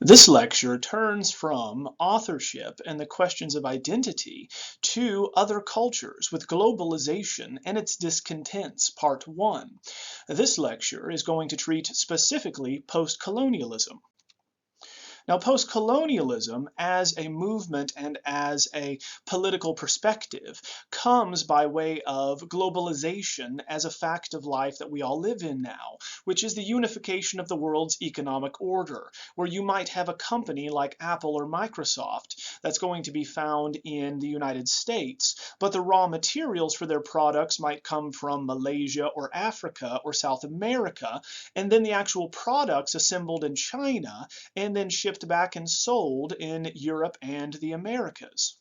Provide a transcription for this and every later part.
This lecture turns from authorship and the questions of identity to other cultures with globalization and its discontents, part 1. This lecture is going to treat specifically postcolonialism. Now, postcolonialism as a movement and as a political perspective comes by way of globalization as a fact of life that we all live in now, which is the unification of the world's economic order, where you might have a company like Apple or Microsoft that's going to be found in the United States, but the raw materials for their products might come from Malaysia or Africa or South America, and then the actual products assembled in China and then shipped back and sold in Europe and the Americas.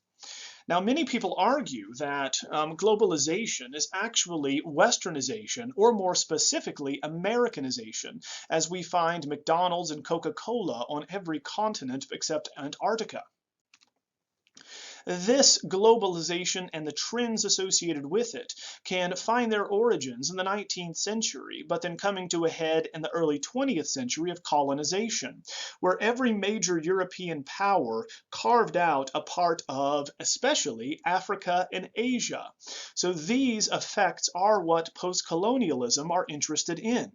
Now, many people argue that globalization is actually westernization, or more specifically, Americanization, as we find McDonald's and Coca-Cola on every continent except Antarctica. This globalization and the trends associated with it can find their origins in the 19th century, but then coming to a head in the early 20th century of colonization, where every major European power carved out a part of, especially, Africa and Asia. So these effects are what postcolonialism are interested in.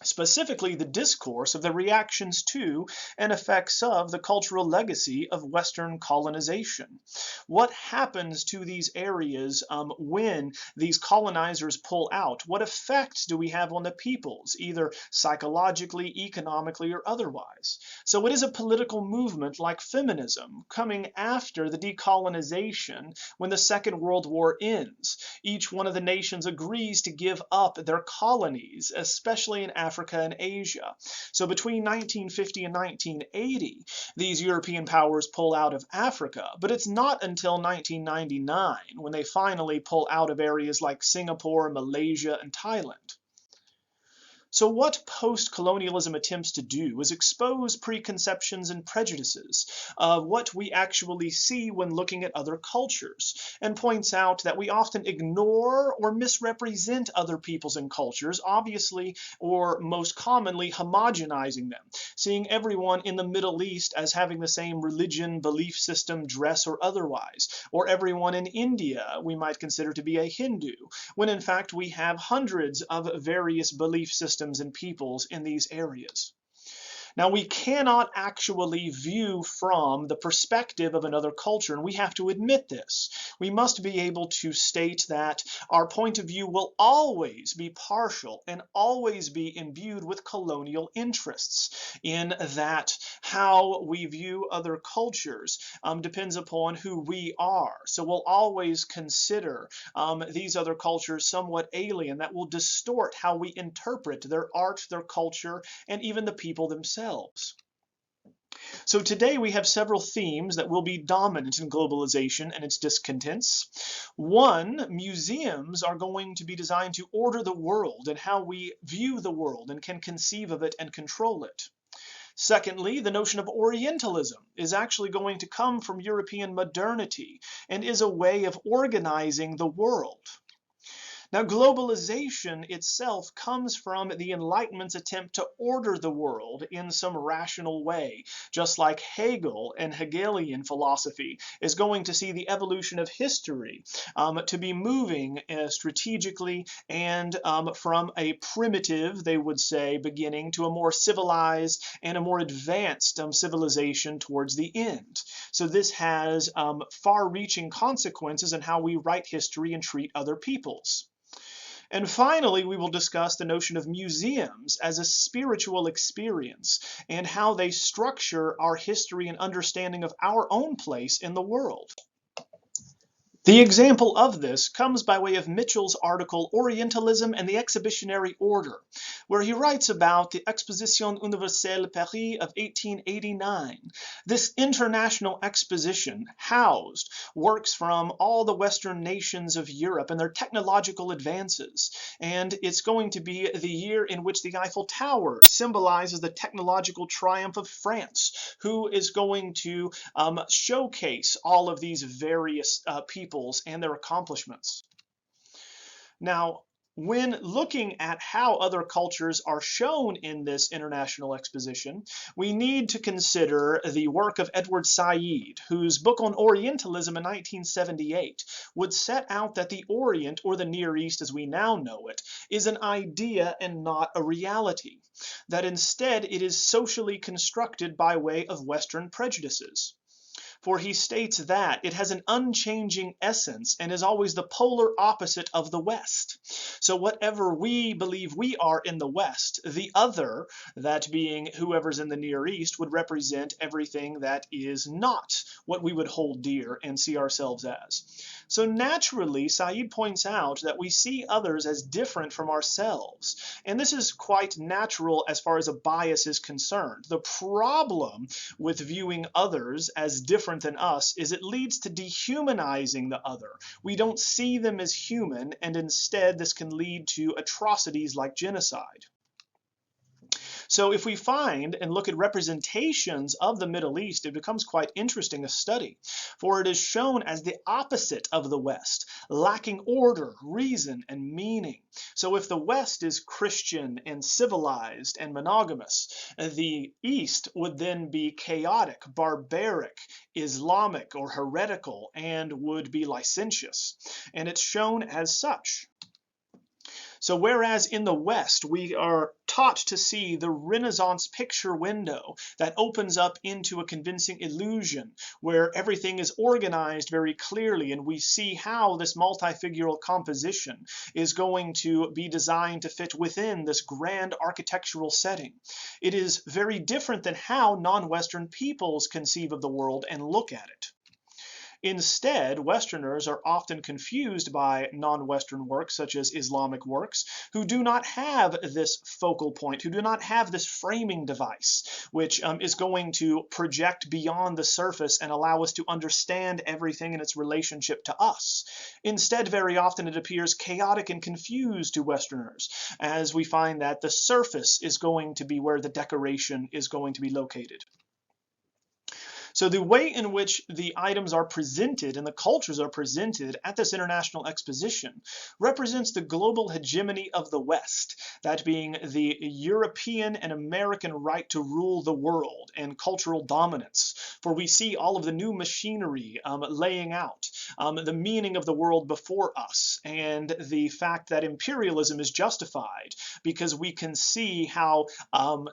Specifically, the discourse of the reactions to and effects of the cultural legacy of Western colonization. What happens to these areas when these colonizers pull out? What effects do we have on the peoples, either psychologically, economically, or otherwise? So it is a political movement like feminism coming after the decolonization when the Second World War ends. Each one of the nations agrees to give up their colonies, especially in Africa and Asia. So between 1950 and 1980, these European powers pull out of Africa, but it's not until 1999 when they finally pull out of areas like Singapore, Malaysia, and Thailand. So what post-colonialism attempts to do is expose preconceptions and prejudices of what we actually see when looking at other cultures, and points out that we often ignore or misrepresent other peoples and cultures, obviously or most commonly homogenizing them, seeing everyone in the Middle East as having the same religion, belief system, dress, or otherwise, or everyone in India we might consider to be a Hindu, when in fact we have hundreds of various belief systems and peoples in these areas. Now, we cannot actually view from the perspective of another culture, and we have to admit this. We must be able to state that our point of view will always be partial and always be imbued with colonial interests, in that how we view other cultures depends upon who we are. So we'll always consider these other cultures somewhat alien, that will distort how we interpret their art, their culture, and even the people themselves. So today we have several themes that will be dominant in globalization and its discontents. One, museums are going to be designed to order the world and how we view the world and can conceive of it and control it. Secondly, the notion of Orientalism is actually going to come from European modernity and is a way of organizing the world. Now, globalization itself comes from the Enlightenment's attempt to order the world in some rational way, just like Hegel and Hegelian philosophy is going to see the evolution of history to be moving strategically and from a primitive, they would say, beginning to a more civilized and a more advanced civilization towards the end. So this has far-reaching consequences in how we write history and treat other peoples. And finally, we will discuss the notion of museums as a spiritual experience and how they structure our history and understanding of our own place in the world. The example of this comes by way of Mitchell's article Orientalism and the Exhibtionary Order, where he writes about the Exposition Universelle Paris of 1889. This international exposition housed works from all the Western nations of Europe and their technological advances, and it's going to be the year in which the Eiffel Tower symbolizes the technological triumph of France, who is going to showcase all of these various peoples and their accomplishments. Now, When looking at how other cultures are shown in this International Exposition, we need to consider the work of Edward Said, whose book on Orientalism in 1978 would set out that the Orient, or the Near East as we now know it, is an idea and not a reality, that instead it is socially constructed by way of Western prejudices. For he states that it has an unchanging essence and is always the polar opposite of the West. So whatever we believe we are in the West, the other, that being whoever's in the Near East, would represent everything that is not what we would hold dear and see ourselves as. So naturally, Said points out that we see others as different from ourselves, and this is quite natural as far as a bias is concerned. The problem with viewing others as different than us is it leads to dehumanizing the other. We don't see them as human, and instead this can lead to atrocities like genocide. So if we find and look at representations of the Middle East, it becomes quite interesting a study, for it is shown as the opposite of the West, lacking order, reason, and meaning. So if the West is Christian and civilized and monogamous, the East would then be chaotic, barbaric, Islamic, or heretical, and would be licentious. And it's shown as such. So whereas in the West we are taught to see the Renaissance picture window that opens up into a convincing illusion where everything is organized very clearly, and we see how this multifigural composition is going to be designed to fit within this grand architectural setting. It is very different than how non-Western peoples conceive of the world and look at it. Instead, Westerners are often confused by non-Western works, such as Islamic works, who do not have this focal point, who do not have this framing device, which is going to project beyond the surface and allow us to understand everything in its relationship to us. Instead, very often it appears chaotic and confused to Westerners, as we find that the surface is going to be where the decoration is going to be located. So the way in which the items are presented and the cultures are presented at this International Exposition represents the global hegemony of the West, that being the European and American right to rule the world and cultural dominance. For we see all of the new machinery laying out the meaning of the world before us, and the fact that imperialism is justified because we can see how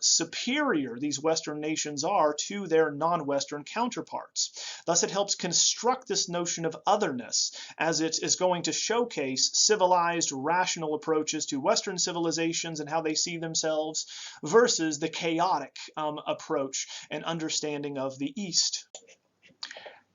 superior these Western nations are to their non-Western counterparts. Thus it helps construct this notion of otherness, as it is going to showcase civilized, rational approaches to Western civilizations and how they see themselves versus the chaotic approach and understanding of the East.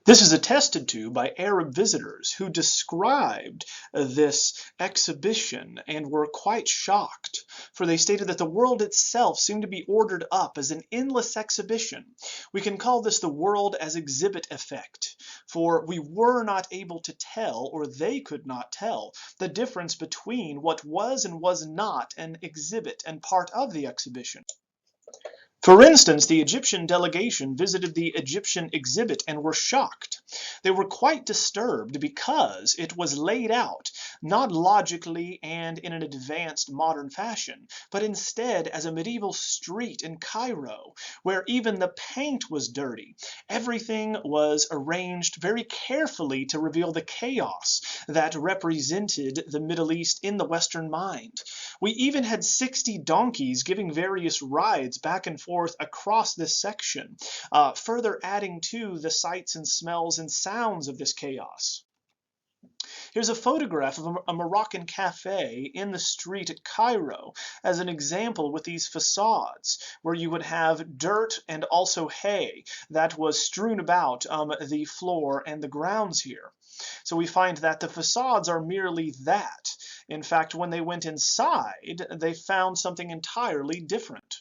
This is attested to by Arab visitors who described this exhibition and were quite shocked, for they stated that the world itself seemed to be ordered up as an endless exhibition. We can call this the world as exhibit effect, for we were not able to tell, or they could not tell, the difference between what was and was not an exhibit and part of the exhibition. For instance, the Egyptian delegation visited the Egyptian exhibit and were shocked. They were quite disturbed because it was laid out not logically and in an advanced modern fashion, but instead as a medieval street in Cairo, where even the paint was dirty. Everything was arranged very carefully to reveal the chaos that represented the Middle East in the Western mind. We even had 60 donkeys giving various rides back and forth across this section, further adding to the sights and smells and sounds of this chaos. Here's a photograph of a Moroccan cafe in the street at Cairo as an example with these facades, where you would have dirt and also hay that was strewn about the floor and the grounds here. So we find that the facades are merely that. In fact, when they went inside, they found something entirely different.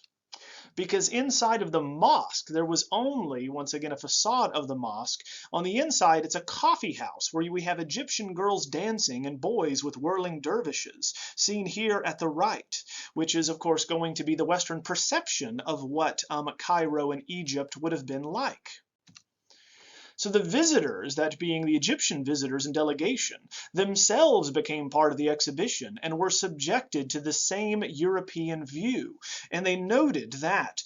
Because inside of the mosque, there was only, once again, a facade of the mosque. On the inside, it's a coffee house where we have Egyptian girls dancing and boys with whirling dervishes, seen here at the right, which is, of course, going to be the Western perception of what Cairo and Egypt would have been like. So the visitors, that being the Egyptian visitors and delegation, themselves became part of the exhibition and were subjected to the same European view. And they noted that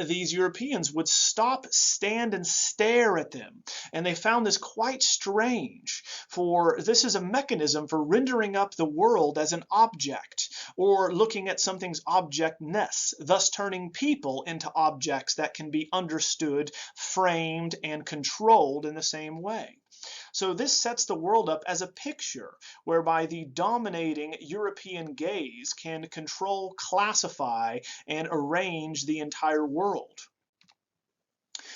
these Europeans would stop, stand, and stare at them. And they found this quite strange, for this is a mechanism for rendering up the world as an object, or looking at something's objectness, thus turning people into objects that can be understood, framed, and controlled in the same way. So this sets the world up as a picture whereby the dominating European gaze can control, classify, and arrange the entire world.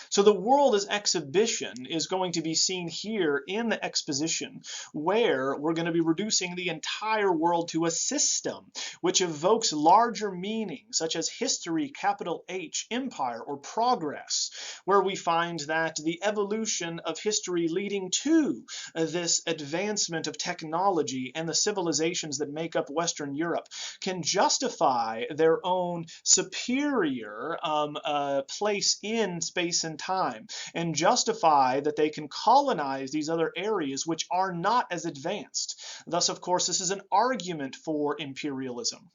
So the world as exhibition is going to be seen here in the exposition, where we're going to be reducing the entire world to a system which evokes larger meanings such as history, capital H, empire, or progress, where we find that the evolution of history leading to this advancement of technology and the civilizations that make up Western Europe can justify their own superior place in space and time, and justify that they can colonize these other areas which are not as advanced. Thus, of course, this is an argument for imperialism.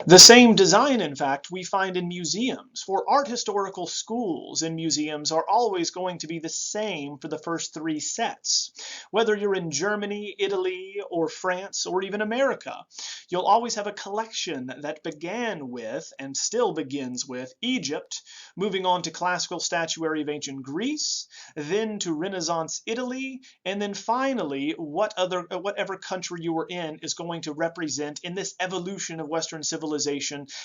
The same design, in fact, we find in museums. For art historical schools in museums are always going to be the same for the first three sets. Whether you're in Germany, Italy, or France, or even America, you'll always have a collection that began with, and still begins with, Egypt, moving on to classical statuary of ancient Greece, then to Renaissance Italy, and then finally, whatever country you were in is going to represent in this evolution of Western civilization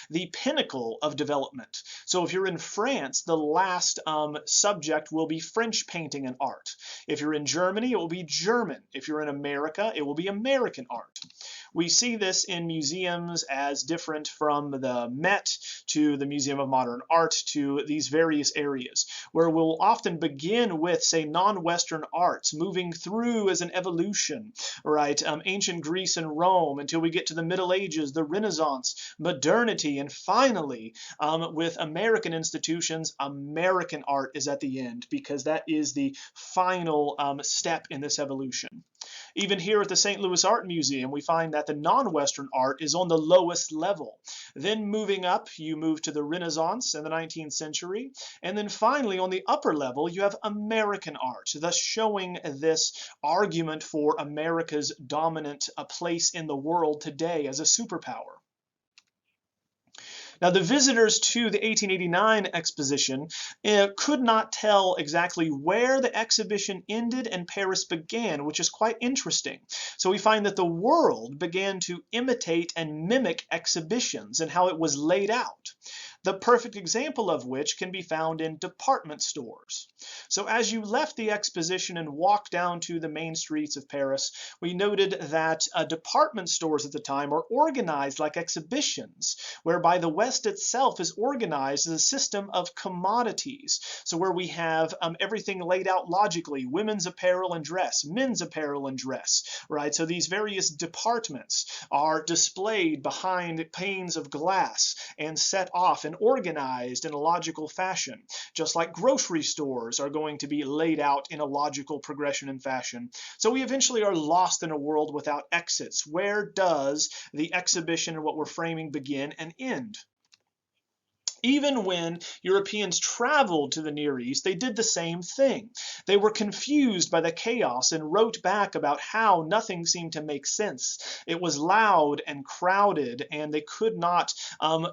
the pinnacle of development. So if you're in France, the last subject will be French painting and art. If you're in Germany, it will be German. If you're in America, it will be American art. We see this in museums as different from the Met to the Museum of Modern Art to these various areas, where we'll often begin with, say, non-Western arts, moving through as an evolution, right? Ancient Greece and Rome until we get to the Middle Ages, the Renaissance, modernity, and finally, with American institutions, American art is at the end, because that is the final step in this evolution. Even here at the St. Louis Art Museum, we find that the non-Western art is on the lowest level. Then moving up, you move to the Renaissance and the 19th century. And then finally, on the upper level, you have American art, thus showing this argument for America's dominant place in the world today as a superpower. Now, the visitors to the 1889 exposition could not tell exactly where the exhibition ended and Paris began, which is quite interesting. So we find that the world began to imitate and mimic exhibitions and how it was laid out. The perfect example of which can be found in department stores. So as you left the exposition and walked down to the main streets of Paris, we noted that department stores at the time are organized like exhibitions, whereby the West itself is organized as a system of commodities. So where we have everything laid out logically, women's apparel and dress, men's apparel and dress, right? So these various departments are displayed behind panes of glass and set off and organized in a logical fashion, just like grocery stores are going to be laid out in a logical progression and fashion. So we eventually are lost in a world without exits. Where does the exhibition and what we're framing begin and end? Even when Europeans traveled to the Near East, they did the same thing. They were confused by the chaos and wrote back about how nothing seemed to make sense. It was loud and crowded, and they could not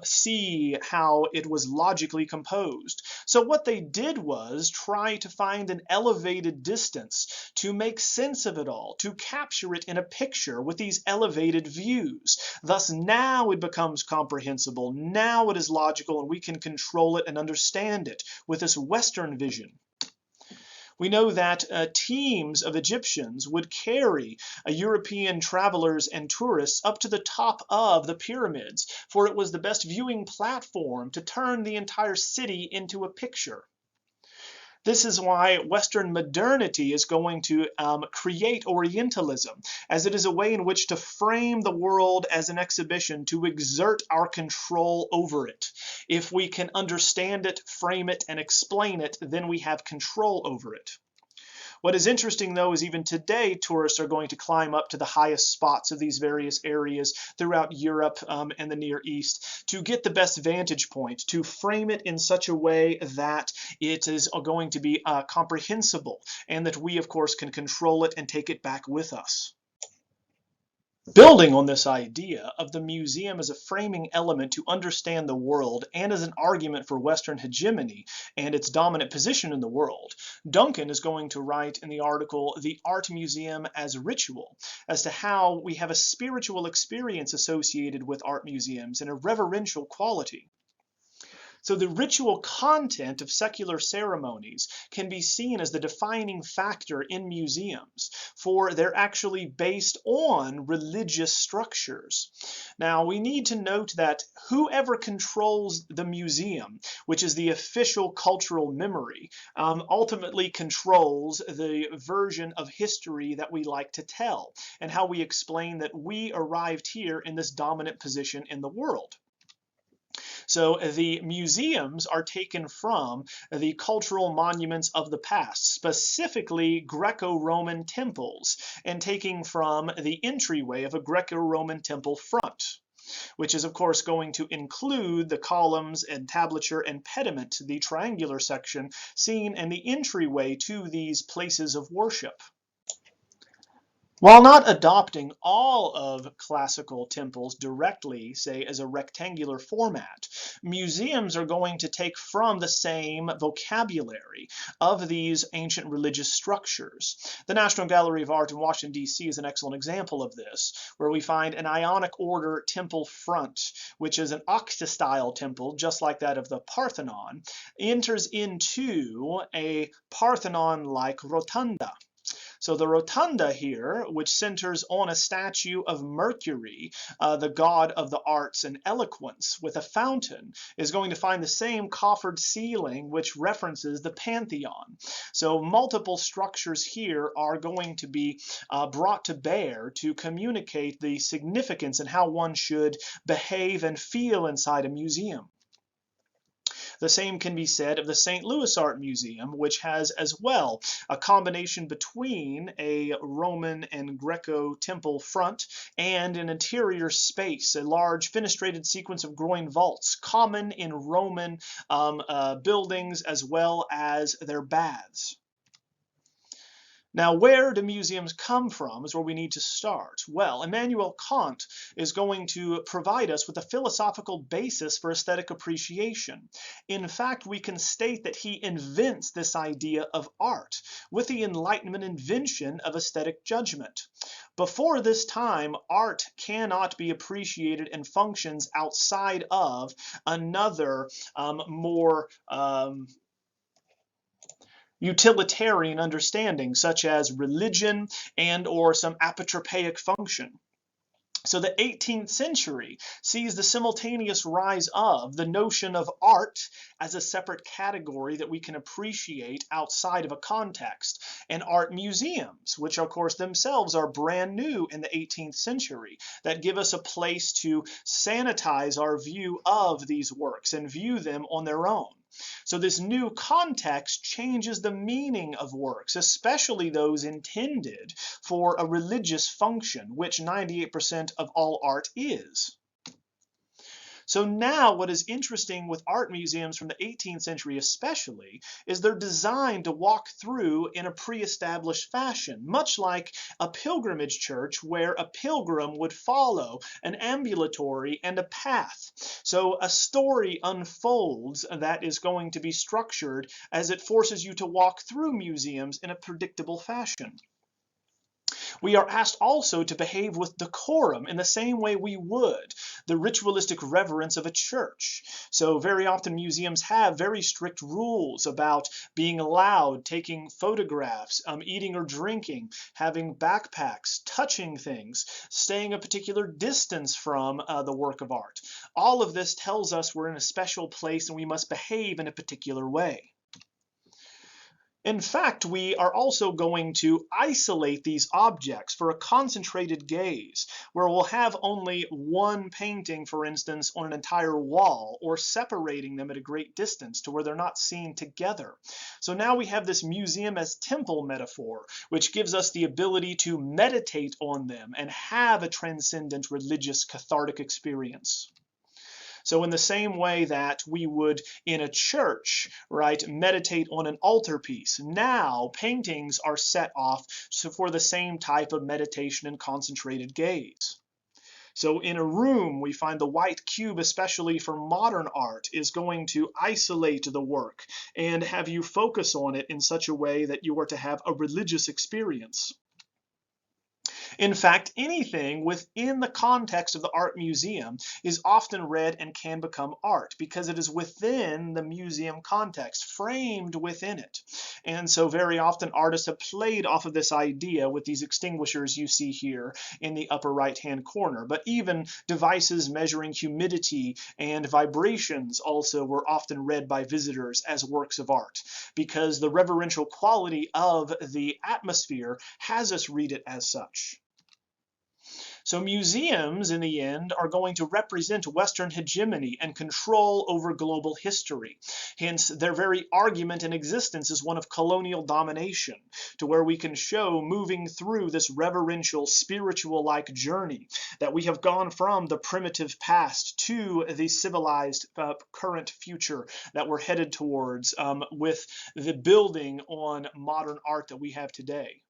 see how it was logically composed. So what they did was try to find an elevated distance to make sense of it all, to capture it in a picture with these elevated views. Thus now it becomes comprehensible. Now it is logical, and we can control it and understand it with this Western vision. We know that teams of Egyptians would carry European travelers and tourists up to the top of the pyramids, for it was the best viewing platform to turn the entire city into a picture. This is why Western modernity is going to create Orientalism, as it is a way in which to frame the world as an exhibition, to exert our control over it. If we can understand it, frame it, and explain it, then we have control over it. What is interesting, though, is even today, tourists are going to climb up to the highest spots of these various areas throughout Europe and the Near East to get the best vantage point, to frame it in such a way that it is going to be comprehensible, and that we, of course, can control it and take it back with us. Building on this idea of the museum as a framing element to understand the world and as an argument for Western hegemony and its dominant position in the world, Duncan is going to write in the article, "The Art Museum as Ritual," as to how we have a spiritual experience associated with art museums and a reverential quality. So the ritual content of secular ceremonies can be seen as the defining factor in museums, for they're actually based on religious structures. Now, we need to note that whoever controls the museum, which is the official cultural memory, ultimately controls the version of history that we like to tell, and how we explain that we arrived here in this dominant position in the world. So the museums are taken from the cultural monuments of the past, specifically Greco-Roman temples, and taking from the entryway of a Greco-Roman temple front, which is of course going to include the columns and tablature and pediment, the triangular section seen in the entryway to these places of worship. While not adopting all of classical temples directly, say as a rectangular format, museums are going to take from the same vocabulary of these ancient religious structures. The National Gallery of Art in Washington, D.C. is an excellent example of this, where we find an Ionic order temple front, which is an octastyle temple, just like that of the Parthenon, enters into a Parthenon-like rotunda. So the rotunda here, which centers on a statue of Mercury, the god of the arts and eloquence, with a fountain, is going to find the same coffered ceiling which references the Pantheon. So multiple structures here are going to be brought to bear to communicate the significance and how one should behave and feel inside a museum. The same can be said of the St. Louis Art Museum, which has as well a combination between a Roman and Greco temple front and an interior space, a large fenestrated sequence of groin vaults, common in Roman buildings as well as their baths. Now, where do museums come from is where we need to start. Well, Immanuel Kant is going to provide us with a philosophical basis for aesthetic appreciation. In fact, we can state that he invents this idea of art with the Enlightenment invention of aesthetic judgment. Before this time, art cannot be appreciated and functions outside of another more utilitarian understanding, such as religion and or some apotropaic function. So the 18th century sees the simultaneous rise of the notion of art as a separate category that we can appreciate outside of a context, and art museums, which of course themselves are brand new in the 18th century, that give us a place to sanitize our view of these works and view them on their own. So this new context changes the meaning of works, especially those intended for a religious function, which 98% of all art is. So now what is interesting with art museums from the 18th century especially is they're designed to walk through in a pre-established fashion, much like a pilgrimage church where a pilgrim would follow an ambulatory and a path. So a story unfolds that is going to be structured as it forces you to walk through museums in a predictable fashion. We are asked also to behave with decorum in the same way we would the ritualistic reverence of a church. So very often museums have very strict rules about being loud, taking photographs, eating or drinking, having backpacks, touching things, staying a particular distance from the work of art. All of this tells us we're in a special place and we must behave in a particular way. In fact, we are also going to isolate these objects for a concentrated gaze, where we'll have only one painting, for instance, on an entire wall, or separating them at a great distance to where they're not seen together. So now we have this museum as temple metaphor, which gives us the ability to meditate on them and have a transcendent religious cathartic experience. So in the same way that we would in a church, right, meditate on an altarpiece, now paintings are set off for the same type of meditation and concentrated gaze. So in a room, we find the white cube, especially for modern art, is going to isolate the work and have you focus on it in such a way that you are to have a religious experience. In fact, anything within the context of the art museum is often read and can become art because it is within the museum context, framed within it. And so very often artists have played off of this idea with these extinguishers you see here in the upper right-hand corner. But even devices measuring humidity and vibrations also were often read by visitors as works of art because the reverential quality of the atmosphere has us read it as such. So museums, in the end, are going to represent Western hegemony and control over global history. Hence, their very argument in existence is one of colonial domination, to where we can show moving through this reverential, spiritual-like journey that we have gone from the primitive past to the civilized current future that we're headed towards with the building on modern art that we have today.